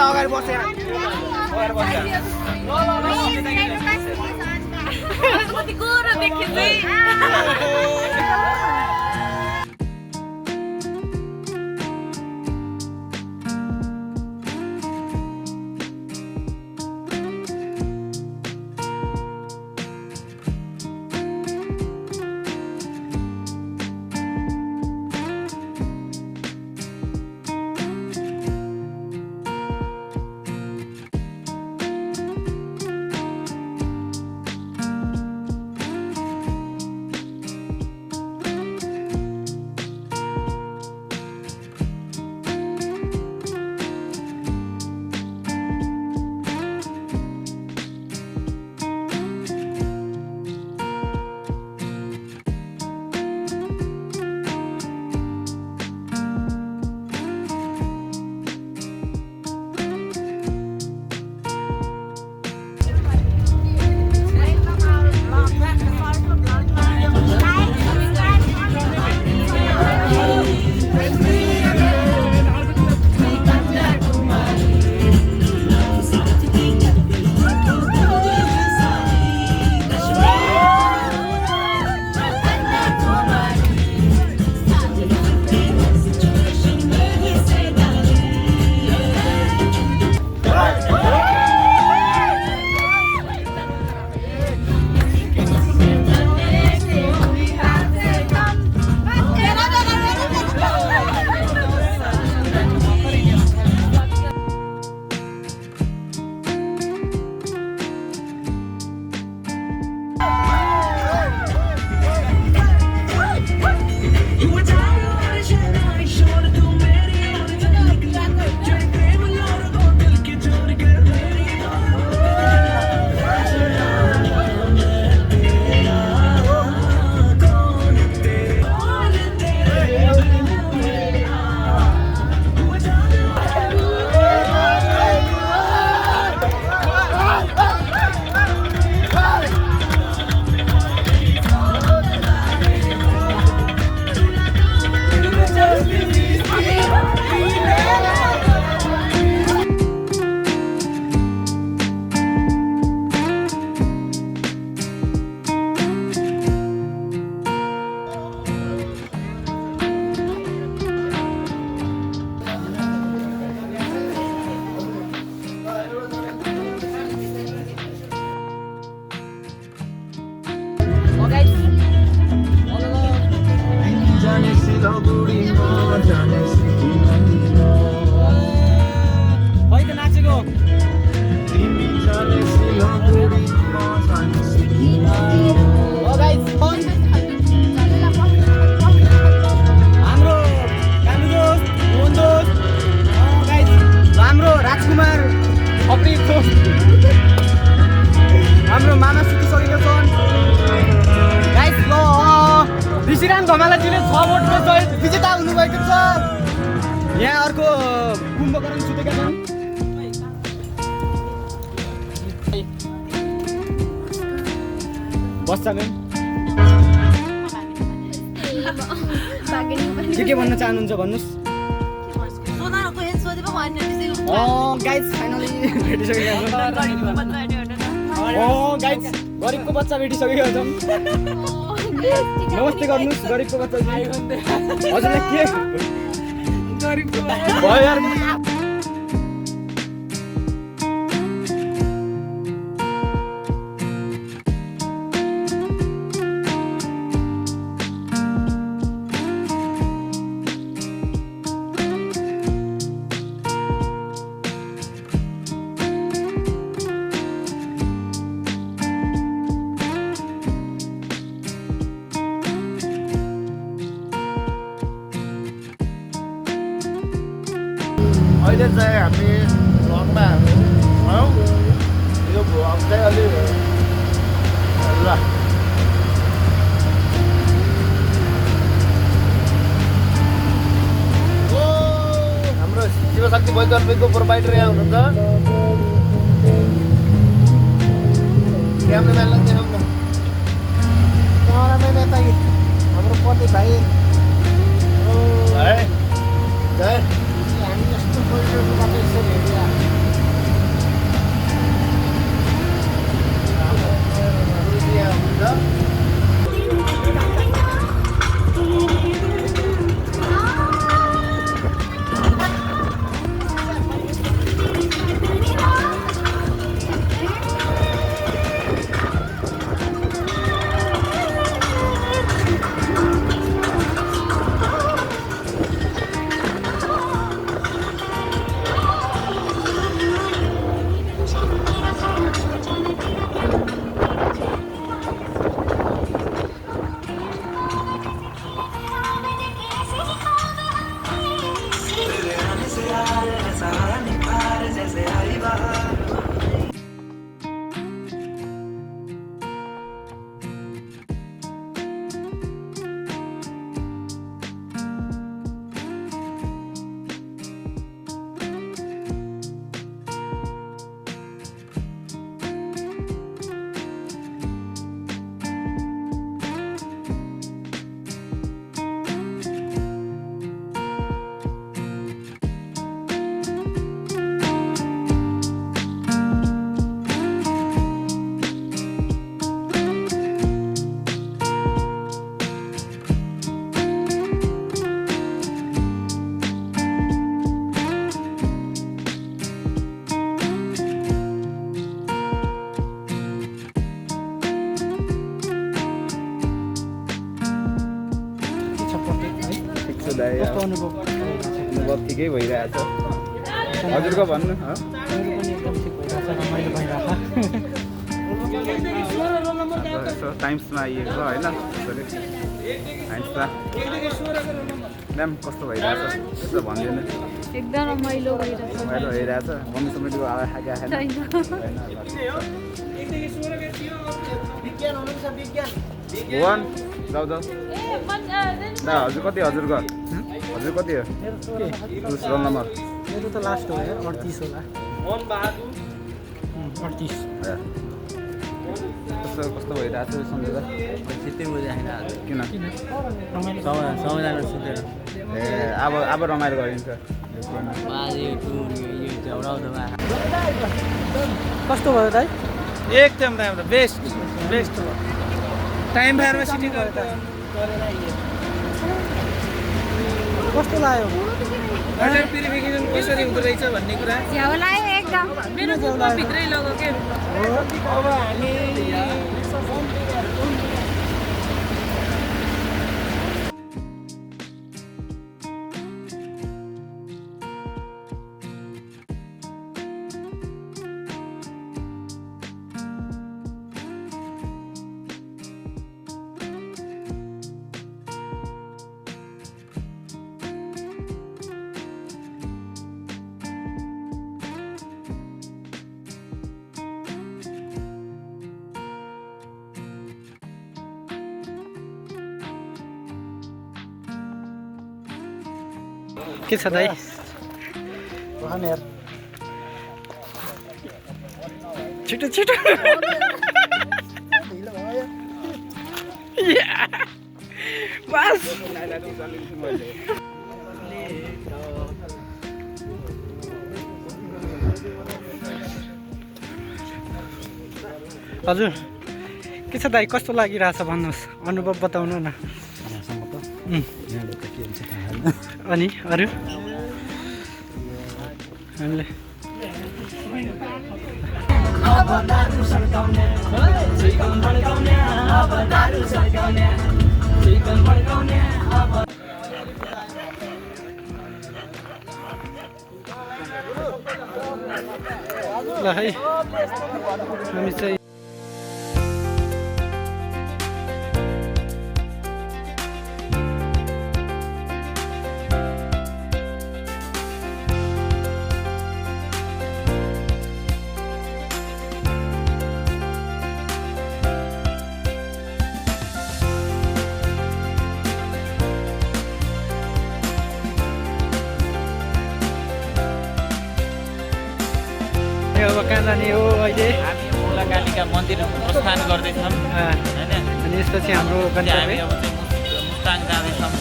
अगाडि बस्छ हाम्रो मामा सुतिसकेको छन् गाइस। ल ऋषिराम धमालाजीले 6 भोटको सहित विजेता हुनुभएको छ। यहाँ अर्को कुम्भकर्ण सुतेका छन्। बस्छ म्याम, के भन्न चाहनुहुन्छ भन्नुहोस्। गाइस फाइनली भेटिसकेका छौँ। गाइस गरिबको बच्चा भेटिसकेका छौँ। नमस्ते गर्नुहोस् गरिबको बच्चा। हजुरलाई के गरिबको भयो यार। अहिले चाहिँ हामी भ्लगमा छौँ। यो भ्लग चाहिँ अलि ल हाम्रो शिवशक्ति वैकल्पिकको प्रोभाइडर यहाँ हुनुहुन्छ। क्यामेराम्यानलाई देखाउँ न। क्यामेराम्यान यता हाम्रो प्रदीप भाइ है जय हामी यस्तो परिवेशबाट यसरी हेरिरहेको कस्तो अनुभव ठिकै भइरहेछ हजुरको भन्नु मेरो पनि एकदम ठिक भइरहेछ रमाइलो भइरहेछ यसो टाइम्समा आइएको होइन टाइम्समा म्याम कस्तो भइरहेछ यसो भनिदिनु एकदम रमाइलो भइरहेछ रमाइलो भइरहेछ मम्मी समितिको आवाज खाएको छैन। भुवन जाऊ जाऊ दा हजुर कति हजुरको हजुर कति हो रोल नम्बर मेरो त लास्ट हो यार 38 होला 38 कस्तो कस्तो भइरहेछ सम्झेर छिट्टै बुझाएन किन सबैजना सुतेर ए अब रमाइलो गरिन्छ कस्तो भयो दाइ एकदम राम्रो बेस्ट बेस्ट हो टाइम भएर सिटी गयो त कस्तो लाग्यो वाटर प्युरिफिकेसन कसरी हुँदो रहेछ भन्ने कुरा झ्याउला एकदम मेरो मुखमा भित्रै लग्यो के अब हामी के छ दाइ भन यार छिटो छिटो बस हजुर के छ दाइ कस्तो लागिरहेछ भन्नुहोस् अनुभव बताउनु न अनि अरू हामीले ल है हामी चाहिँ अब कहाँ जाने हो अहिले हामी मुलाकालीका मन्दिर प्रस्थान गर्दैछौँ होइन अनि यसपछि हाम्रो हामी गन्तव्य अब चाहिँ मुस्ताङ जाँदैछौँ।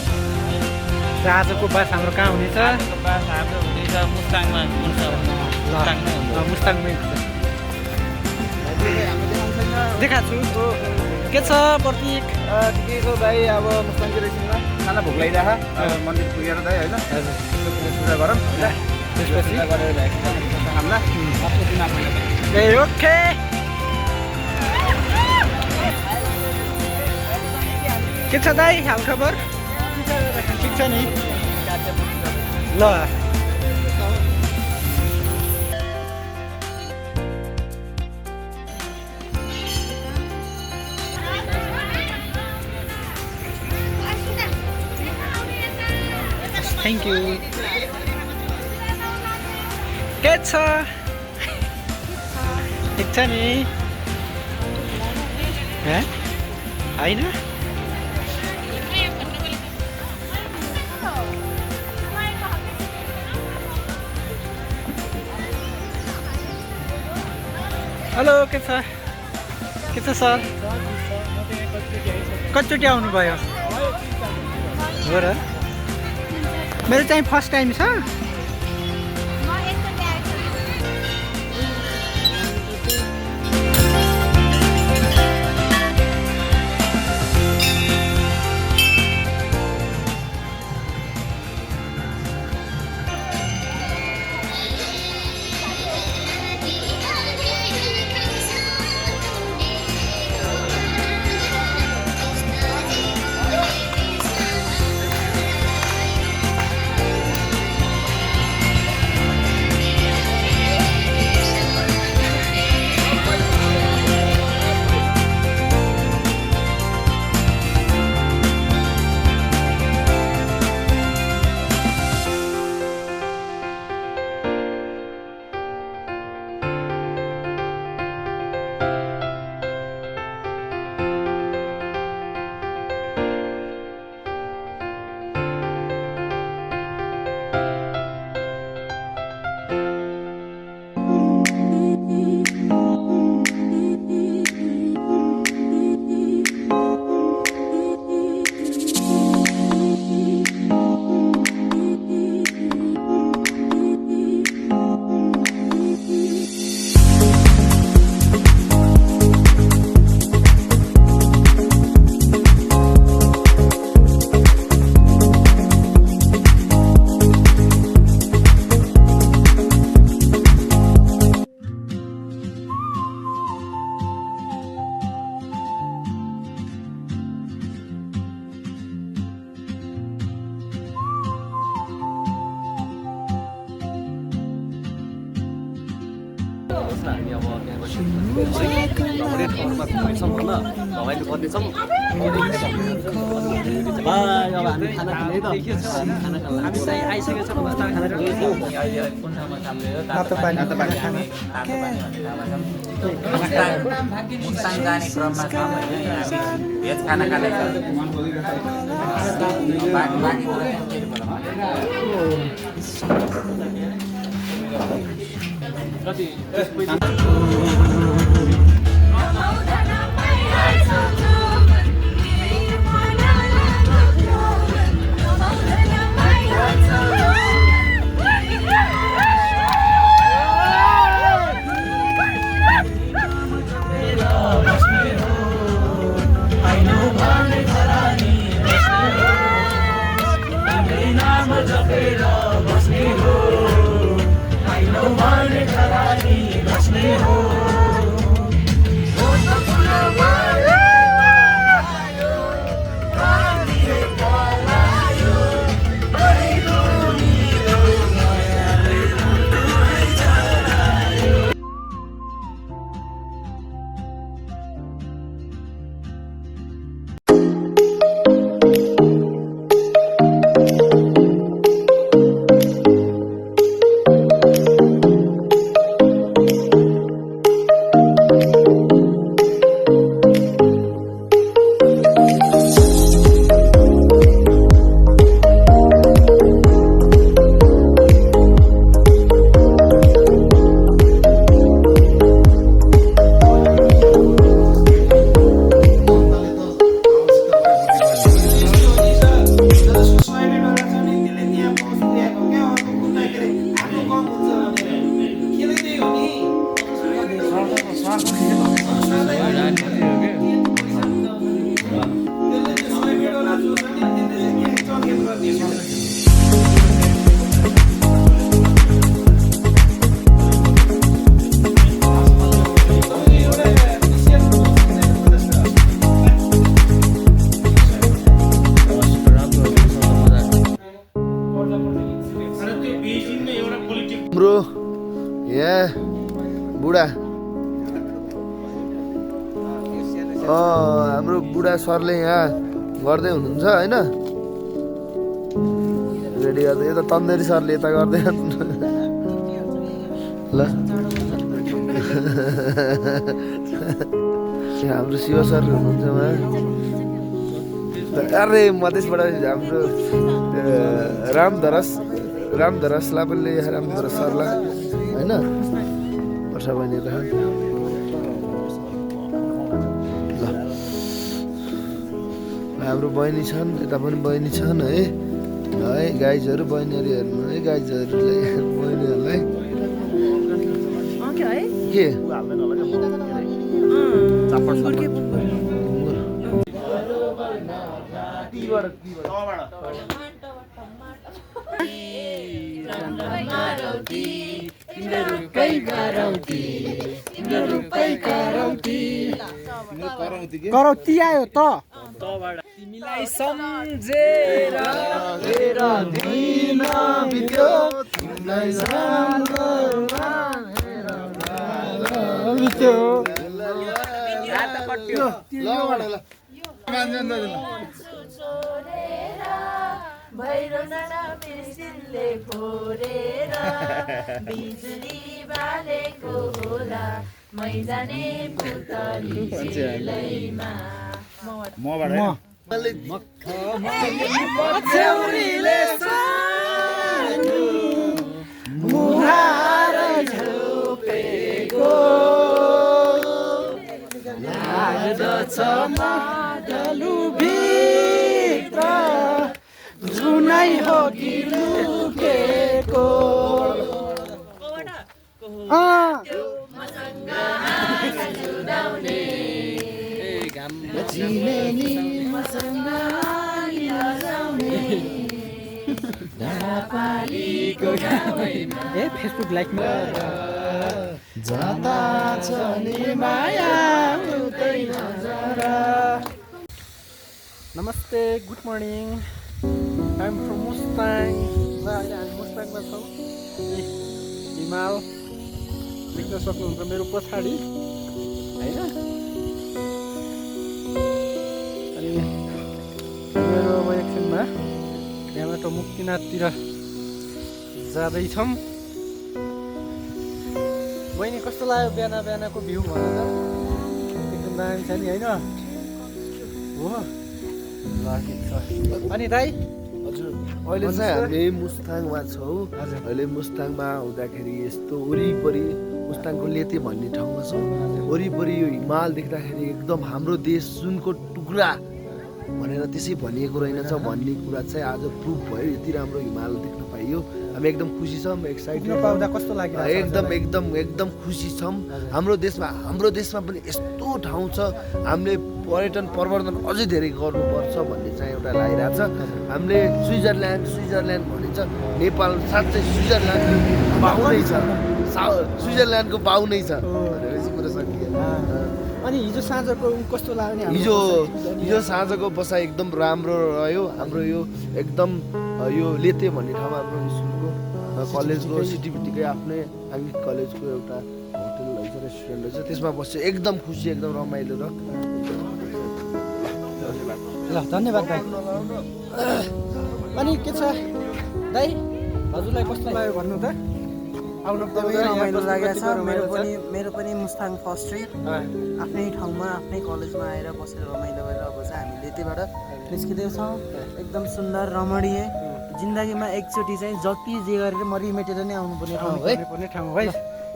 र आजको बास हाम्रो कहाँ हुनेछ? आजको बास हाम्रो हुँदैछ मुस्ताङमा हुन्छ। मुस्ताङमै हुन्छ। मुस्ताङमै हुन्छ। देखाएको छु। के छ प्रतीक? के छ दाइ अब मुस्ताङको रेसिङमा खाना भोक लागिरहेको मन्दिर पुगेर दाइ होइन पूजा गरौँ ल त्यसपछि पूजा गरेर हामीलाई ए ओके के छ दाइ हाल खबर? ठिक छ नि ल थ्याङ्क यू के छ ठिक छ नि होइन हेलो के छ सर कतिचोटि आउनुभयो हो र मेरो चाहिँ फर्स्ट टाइम छ मुस्ताङ जाने क्रममा छौँ होइन यहाँ हामी भेज खाना खाँदैछौँ बाँकी I know my हाम्रो यहाँ बुढा हाम्रो बुढा सरले यहाँ गर्दै हुनुहुन्छ होइन रेडी गर्दै यता तन्देरी सरले यता गर्दै ल हाम्रो शिव सर हुनुहुन्छ उहाँ अरे मधेसबाट हाम्रो रामधरसलाई पनि रामधरस सरलाई होइन वर्षा बहिनी त ल हाम्रो बहिनी छन् यता पनि बहिनी छन् है गाइजहरू बहिनीहरू हेर्नु है गाइजहरूलाई बहिनीहरूलाई के करौती आयो त तिमीलाई सम्झेर दिन बित्यो तिमीलाई भैरो नाना मिसिनले फोरेर बिजुली बालेको होला मै जाने पुतली सेलैमा पछ्यौरीले सानो मुहार झोपेको लाग्दछ मादलु भित्र जुनै हो कि लुकेको फेसबुक लाइकमा जाता छ नि माया उतै नजर। नमस्ते good morning I am from Mustang. ल अहिले हामी मुस्ताङमा छौँ। हिमाल देख्न सक्नुहुन्छ मेरो पछाडि होइन। अनि मेरो अब एकछिनमा यहाँबाट मुक्तिनाथतिर जाँदैछौँ। बहिनी कस्तो लाग्यो बिहान बिहानको भ्यू भन त? एकदम दामी छ नि होइन हो। ल ठिक छ। अनि दाइ हजुर अहिले चाहिँ हामी मुस्ताङमा छौँ। अहिले मुस्ताङमा हुँदाखेरि यस्तो वरिपरि मुस्ताङको लेते भन्ने ठाउँमा छौँ। वरिपरि यो हिमाल देख्दाखेरि एकदम हाम्रो देश सुनको टुक्रा भनेर त्यसै भनिएको रहेनछ भन्ने कुरा चाहिँ आज प्रुफ भयो। यति राम्रो हिमाल देख्न पाइयो। हामी एकदम खुसी छौँ, एक्साइटेड पाउँदा कस्तो लाग्यो? एकदम खुसी छौँ। हाम्रो देशमा पनि यस्तो ठाउँ छ। हामीले पर्यटन प्रवर्धन अझै धेरै गर्नुपर्छ भन्ने चाहिँ एउटा लागिरहेको छ। हामीले स्विजरल्यान्ड भनिन्छ। नेपाल साँच्चै स्विजरल्यान्डको बाउ नै छ। स्विजरल्यान्डको बाउ नै छ भनेर चाहिँ कुरा सकियो। अनि हिजो साँझको कस्तो लाग्यो? हिजो साँझको बसाइ एकदम राम्रो रह्यो। हाम्रो यो एकदम यो लेते भन्ने ठाउँमा हाम्रो स्कुलको कलेजको सिटिभिटीकै आफ्नै आङ्गिक कलेजको एउटा होटल रहेछ, रेस्टुरेन्ट रहेछ। त्यसमा बस्यो। एकदम खुसी, एकदम रमाइलो र ल धन्यवाद दाइ। अनि के छ दाइ हजुरलाई कस्तो लाग्यो भन्नु त? एकदमै रमाइलो लागेको छ। मेरो पनि मुस्ताङ फर्स्ट ट्रिप आफ्नै ठाउँमा आफ्नै कलेजमा आएर बसेर रमाइलो गरेर अब चाहिँ हामी लेतेबाट निस्किँदैछौँ। एकदम सुन्दर रमणीय जिन्दगीमा एकचोटि चाहिँ जति जे गरेर मरिमेटेर नै आउनुपर्ने ठाउँ है।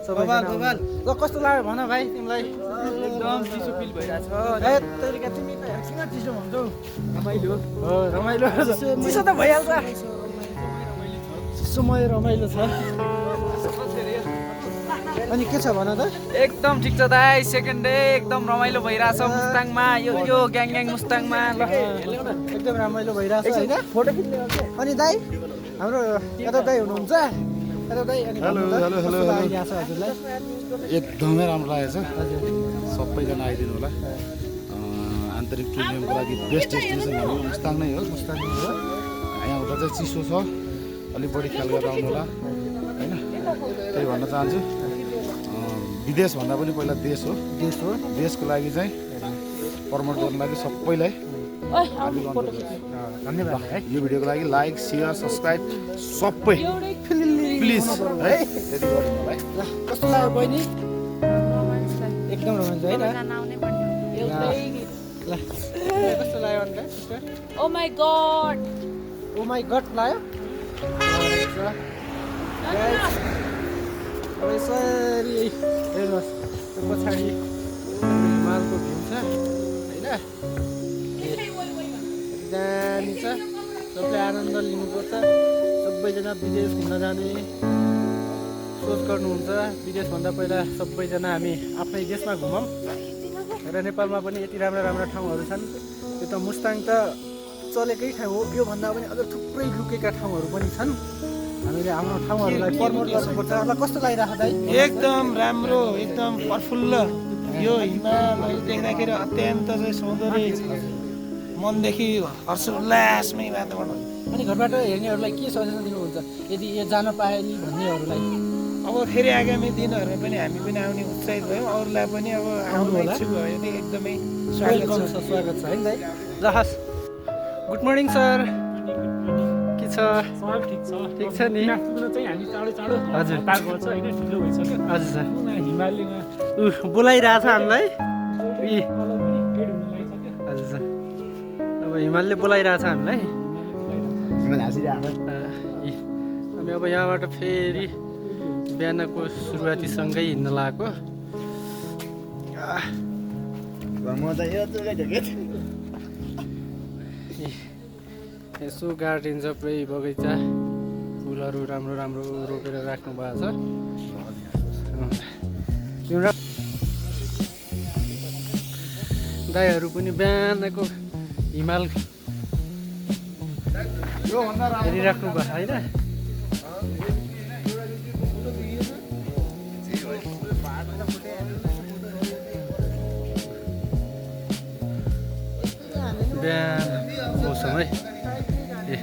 ल कस्तो लाग्यो भन भाइ तिमीलाई? एकदम चिसो फिल भइरहेछ। तिमी त एकछिन चिसो भन्छौ। रमाइलो चिसो त भइहाल्छ। चिसोमय रमाइलो छ। अनि के छ भन त एकदम ठिक छ दाइ सेकेन्ड डे एकदम रमाइलो भइरहेछ मुस्ताङमा यो ग्याङ मुस्ताङमा ल एकदम रमाइलो भइरहेछ होइन फोटो खिच्ने अनि दाइ हाम्रो यादव दाइ हुनुहुन्छ यादव दाइ अनि हेलो, हेलो, हेलो, हेलो। आइदिएको छ हजुरलाई एकदमै राम्रो लागेको छ सबैजना आइदिनु होला आन्तरिक टुर्नामेन्टको लागि बेस्ट डेस्टिनेसन भनेको मुस्ताङ नै हो यहाँ उता चाहिँ चिसो छ अलिक बढी ख्याल गरेर आउनु होला होइन त्यही भन्न चाहन्छु विदेश भन्दा पनि पहिला देश हो देशको लागि चाहिँ प्रमोट गर्नु लागि सबैलाई धन्यवाद है यो भिडियोको लागि लाइक सेयर सब्सक्राइब सबै प्लिज है त्यति गरिदिनु होला है कस्तो लाग्यो बहिनी एकदम रमाइलो होइन ल कस्तो लाग्यो अन्त sister oh my God oh my God लाग्यो अब यसरी हेर्नुहोस् त्यो पछाडि हिमालको भ्यू छ होइन दामी छ सबले आनन्द लिनुपर्छ सबैजना विदेश घुम्न जाने सोच गर्नुहुन्छ विदेशभन्दा पहिला सबैजना हामी आफ्नै देशमा घुमौँ र नेपालमा पनि यति राम्रा राम्रा ठाउँहरू छन् यो त मुस्ताङ त चलेकै ठाउँ हो योभन्दा पनि अझ थुप्रै लुकेका ठाउँहरू पनि छन् हामीले हाम्रो ठाउँहरूलाई प्रमोट गर्नुपर्छ अब कस्तो लागिरहेको दाइ एकदम राम्रो एकदम प्रफुल्ल यो हिमालहरू देख्दाखेरि अत्यन्त चाहिँ सौन्दर्य मनदेखि हर्षोल्लासमै वातावरण अनि घरबाट हेर्नेहरूलाई के सजेसन दिनुहुन्छ यदि यो जान पाए नि भन्नेहरूलाई अब फेरि आगामी दिनहरूमा पनि हामी पनि आउने उत्साहित भयौँ अरूलाई पनि अब आउनु होला। इच्छुक भयो भने एकदमै वेलकम छ स्वागत छ है दाइ ल हस् गुड मर्निङ सर के छ ठिक छ नि चाहिँ हामी चाँडो चाँडो हजुर पार गर्छ होइन ढिलो भइसक्यो हजुर सर हिमालयमा बोलाइरहेछ हामीलाई इ कलर पनि पेड हुन लागिसक्यो हजुर सर अब हिमालले बोलाइरहेछ हामीलाई हामी अब यहाँबाट फेरि बिहानको सुरुवातीसँगै हिँड्न लागेको यसो गार्डन छ पुरै बगैँचा फुलहरू राम्रो राम्रो रोपेर राख्नु भएको छ दाइहरू पनि बिहानको हिमाल हेरिराख्नु भएको होइन बिहान मौसम है ए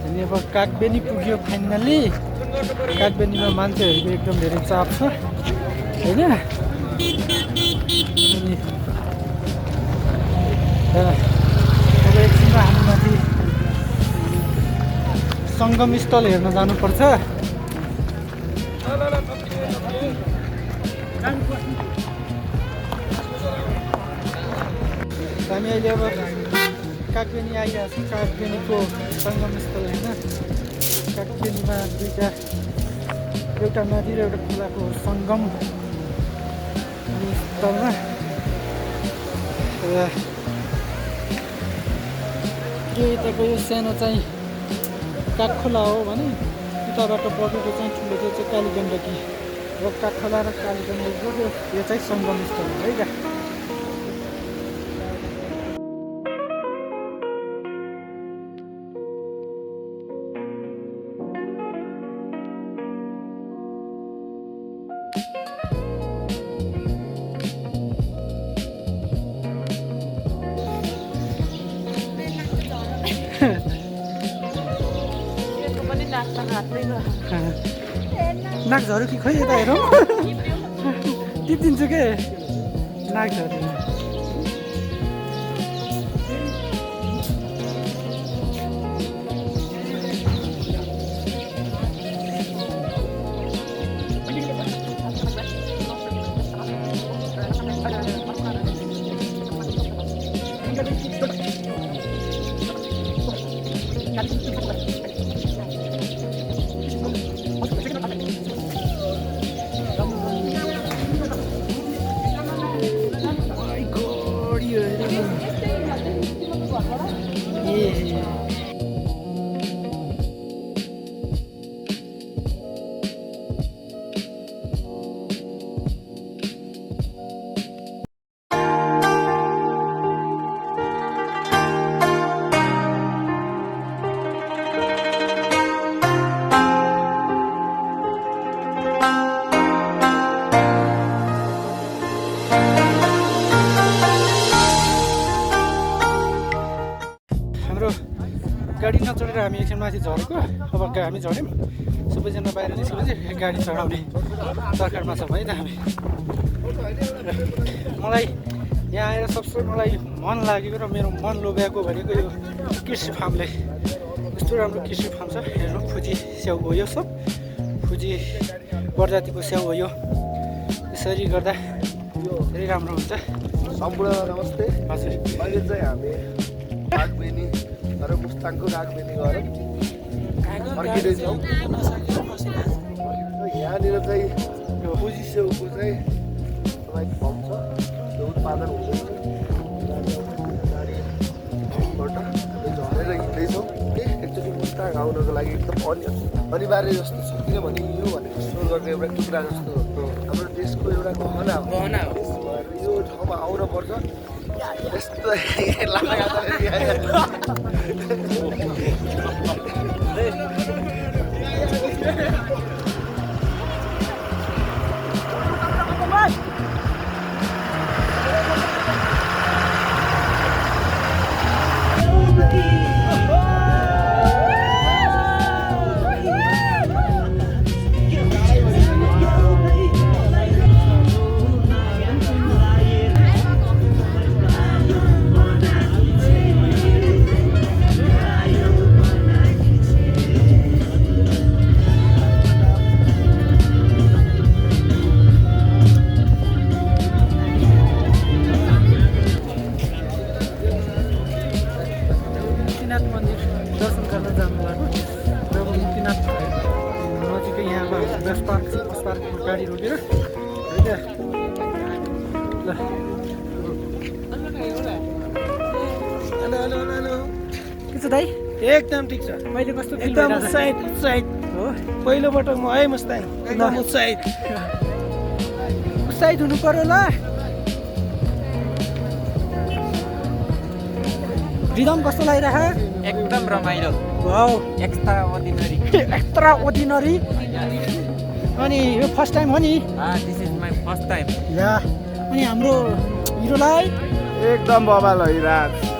अनि अब कागबेनी पुग्यो फाइनल्ली कागबेनीमा मान्छेहरूको एकदम धेरै चाप छ होइन अनि अब एकछिनमा हामी माथि सङ्गम स्थल हेर्न जानुपर्छ हामी अहिले अब कागबेनी आइरहेको छ कागबेनीको सङ्गम स्थल होइन कागबेनीमा दुईवटा एउटा नदी र एउटा खोलाको सङ्गम स्थलमा के यताको यो सानो चाहिँ काठखोला हो भने उताबाट बगेको चाहिँ ठुलो त्यो चाहिँ कालीगण्डकी र काठखोला र कालीगण्डकीको यो चाहिँ सङ्गम स्थल हो है त नाक झऱ्यो कि खै यता हेरौँ टिपिदिन्छु के नाक झऱ्यो हामी एकछिन माथि झरेको अब हामी झऱ्यौँ सबैजना बाहिर निस्केपछि गाडी चढाउने तर्खरमा छौँ है त हामी मलाई यहाँ आएर सबसे मलाई मन लागेको र मेरो मन लोभ्याएको भनेको यो कृषि फार्मले यस्तो राम्रो कृषि फार्म छ हेर्नु फुजी स्याउ हो यो सब फुजी प्रजातिको स्याउ हो यो यसरी गर्दा धेरै राम्रो हुन्छ सम्पूर्ण नमस्ते हजुर अहिले चाहिँ हामी रागबेनी र मुस्ताङको रागबेनी गएर फर्किँदैछौँ यहाँनिर चाहिँ यो फुजी स्याउको चाहिँ तपाईँको फर्म छ त्यो उत्पादन हुँदैछ गाडीबाट हामी झरेर हिँड्दैछौँ एकचोटि मुस्ताङ आउनको लागि एकदम अनिवार्य जस्तो छ किनभने यो भनेको स्वर्गको एउटा टुक्रा जस्तो हाम्रो देशको एउटा गहना हो यो ठाउँमा आउन पर्छ यस्तो गाडी रोकेर के छ दाइ एकदम ठिक छ मैले कस्तो एकदम उत्साहित हो पहिलो पटक म है मुस्ताङ एकदम उत्साहित हुनु पर्यो ल रिदम कस्तो लागिरहेको एकदम रमाइलो वाउ एक्स्ट्रा ऑर्डिनरी अनि यो फर्स्ट टाइम हो नि this is my first time या अनि हाम्रो हिरोलाई एकदम बबाल भइरहेको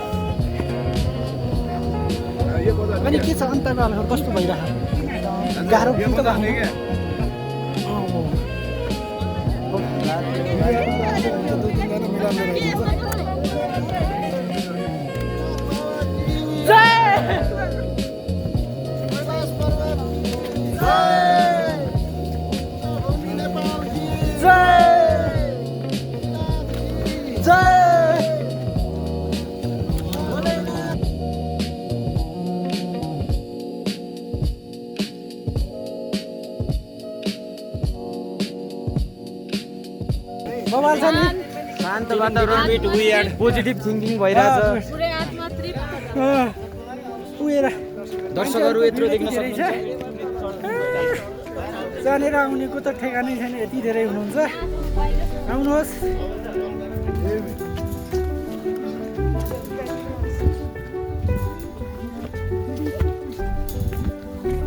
अनि के छ अन्तरालहरू कस्तो भइरहेको गाह्रो पनि त भएको बबाल छ नि शान्त वातावरण विथ वियर्ड पोजिटिभ थिङ्किङ भइरहेछ पुरै आत्मा तृप्त पुगेर दर्शकहरू यत्रो देख्न सक्नुहुन्छ जानेर आउनेको त ठेगानै छैन यति धेरै हुनुहुन्छ आउनुहोस्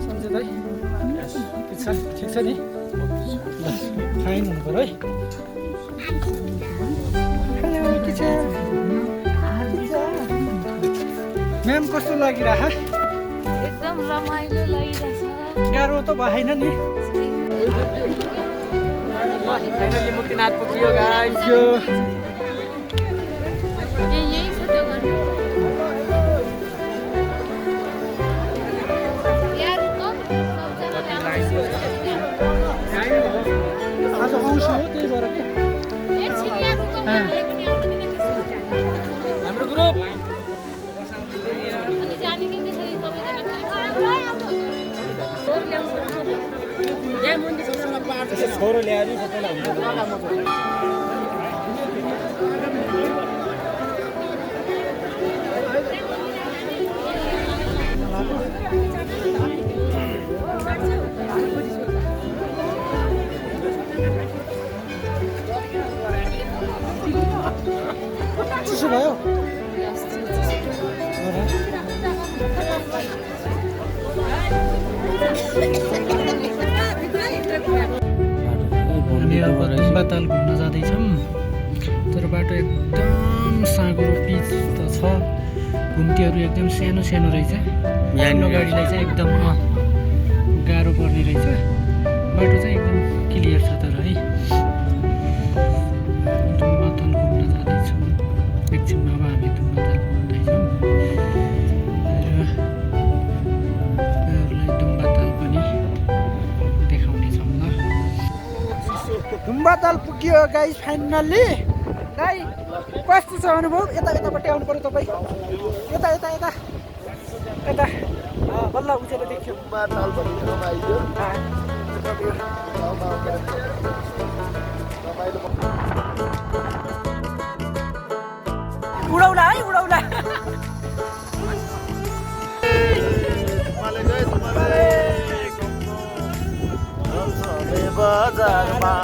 सन्जय दाइ ठिक छ नि फाइन हुनु पर्यो है म्याम कस्तो लागिरह एकदम रमाइलो लागिरहेछ गाह्रो त भएन नि फाइनली मुक्तिनाथ पुग्यो गाइस यही छ त्यो गर्नु यार आज आउँछु हो त्यही भएर के एकछिन यार हाम्रो ग्रुप अनि जाने कि त्यसरी सबैजना छोरो ल्याएर सबैलाई हुन्छ चिसो भयो हामी अब बाताल घुम्न जाँदैछौँ तर बाटो एकदम साँघुरो पिच त छ घुम्तीहरू एकदम सानो सानो रहेछ। ठुलो गाडीलाई चाहिँ एकदम गाह्रो पर्ने रहेछ। बाटो चाहिँ एकदम क्लियर छ तर है। दुम्बाताल घुम्न जाँदैछौँ। एकछिनमा अब हामी दुम्बाताल घुम्दैछौँ र यहाँहरूलाई दुम्बाताल पनि देखाउनेछौँ ल। दुम्बाताल पुग्यो गाइस फाइनल्ली। गाई कस्तो छ अनुभव? यतापट्टि आउनु पर्यो तपाईँ। यता यता यता यता बल्ल उचालो देख्यो। दुम्बाताल भन्ने ठाउँमा आइयो। उडाउला है उडाउला। बजारमा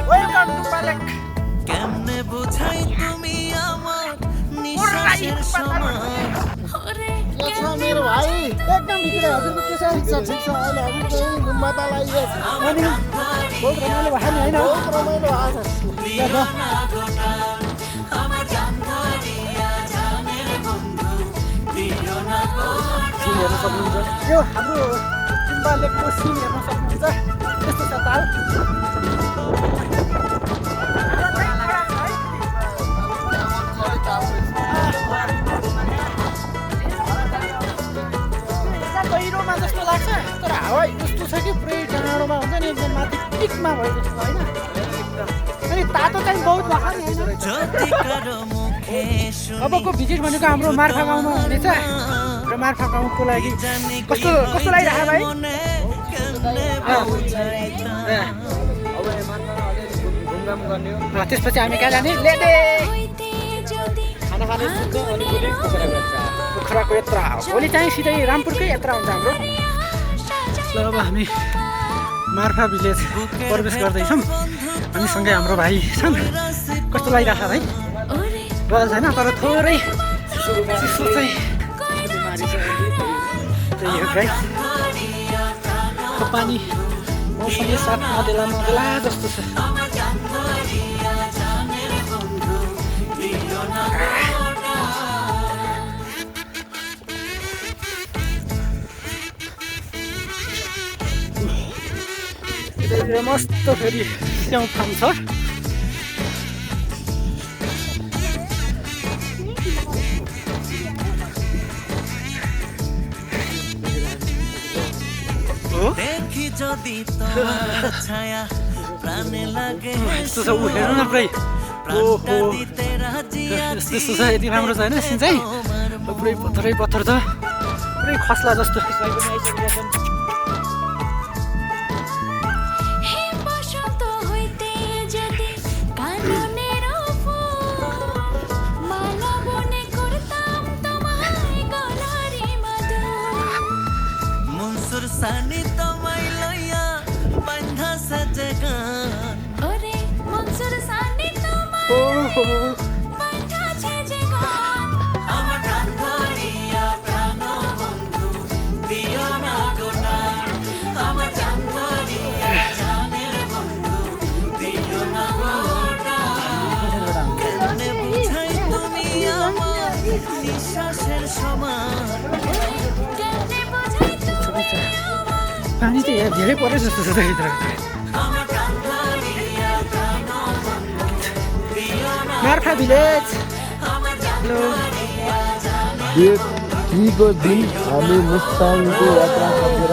वेलकम टु पालेक। কেমনে বুঝাই তুমি আমার নিঃশ্বাসের সমান मेरो भाइ एकदम भित्र हजुरको के छ? ठिक छ ठिक छ। अहिले हामी चाहिँ दुम्बाताल आइयो। अनि बहुत रमाइलो भयो नि होइन? बहुत रमाइलो भएको छ। हेर्न सक्नुहुन्छ यो हाम्रो पालेकको सिन हेर्न सक्नुहुन्छ। यस्तो छ ताल। पहिरोमा जस्तो लाग्छ तर हावा यस्तो छ कि पुरै डाँडोमा हुन्छ नि एकदम माथि पिकमा भएको छ होइन? अनि तातो चाहिँ बहुत भएको नि होइन? अबको भिजिट भनेको हाम्रो मार्फा गाउँमा हुनेछ र मार्फा गाउँको लागि कस्तो कस्तो लागिरहेको भाइ? त्यसपछि हामी कहाँ जाने? लेदे खाना खाने अनि पोखराको यात्रा। भोलि चाहिँ सिधै रामपुरकै यात्रा हुन्छ हाम्रो। ल अब हामी मार्फा भिलेज प्रवेश गर्दैछौँ। हामीसँगै हाम्रो भाइ छन्। कस्तो लागिरहेको छ भाइ? बल छैन तर थोरै चिसो चाहिँ त्यही हो गाइस। पानी मौसमले साथ मदेला मदेला जस्तो छ। मस्त फेरि स्याउ फार्म छ। यस्तो छ ऊ हेर्नु न पुरै। ओहो यस्तो छ। यति राम्रो छ होइन सिन चाहिँ? पुरै पत्थरै पत्थर छ। पुरै खस्ला जस्तो। सानी तमाई लया बंधा सजगा ओरे मंसूर सानी तमाई बंधा सजगा আমার প্রাণ ধরিয়া প্রাণ বন্ধু দিও না গোনা আমার প্রাণ ধরিয়া জানের বন্ধু দিও না গোনা কেমনে বুঝাই তুমি আমার নিঃশ্বাসের সমান पानी चाहिँ यहाँ धेरै पऱ्यो जस्तो छ भित्र। मार्फा भिलेज। डेट 3 को दिन हामी मुस्ताङको यात्रा सकेर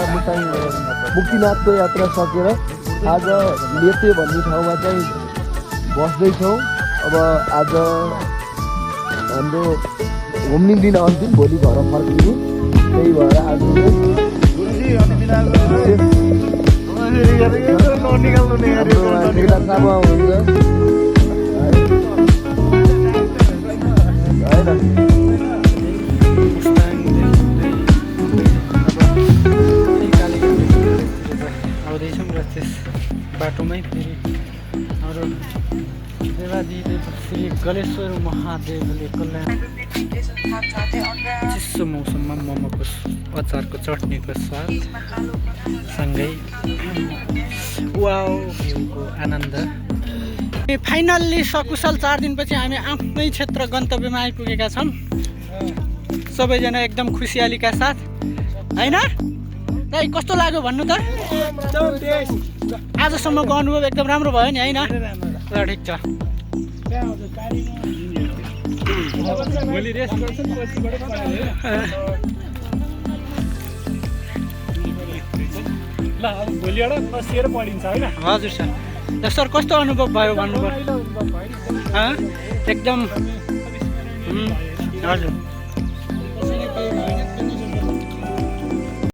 मुक्तिनाथको यात्रा सकेर आज लेते भन्ने ठाउँमा चाहिँ बस्दैछौँ। अब आज हाम्रो घुम्ने दिन अन्तिम। भोलि घर फर्किनु। त्यही भएर आज आउँदैछौँ र त्यस बाटोमै फेरि हाम्रो देवादिदेव श्री गलेश्वर महादेवले कल्याण चिसो मौसममा मोमोको अचारको चटनीको स्वाद सँगै वाउ भ्यूको आनन्द। फाइनल्ली सकुशल 4 दिनपछि हामी आफ्नै क्षेत्र गन्तव्यमा आइपुगेका छौँ सबैजना एकदम खुसियालीका साथ होइन। दाइ कस्तो लाग्यो भन्नु त? आजसम्मको अनुभव एकदम राम्रो भयो नि होइन? ल ठिक छ। भोलि रेस्ट गर्छन् पछिबाट पढायो ल अब भोलिबाट बसिएर पढिन्छ होइन। हजुर सर। सर कस्तो अनुभव भयो भन्नुभयो? एकदम हजुर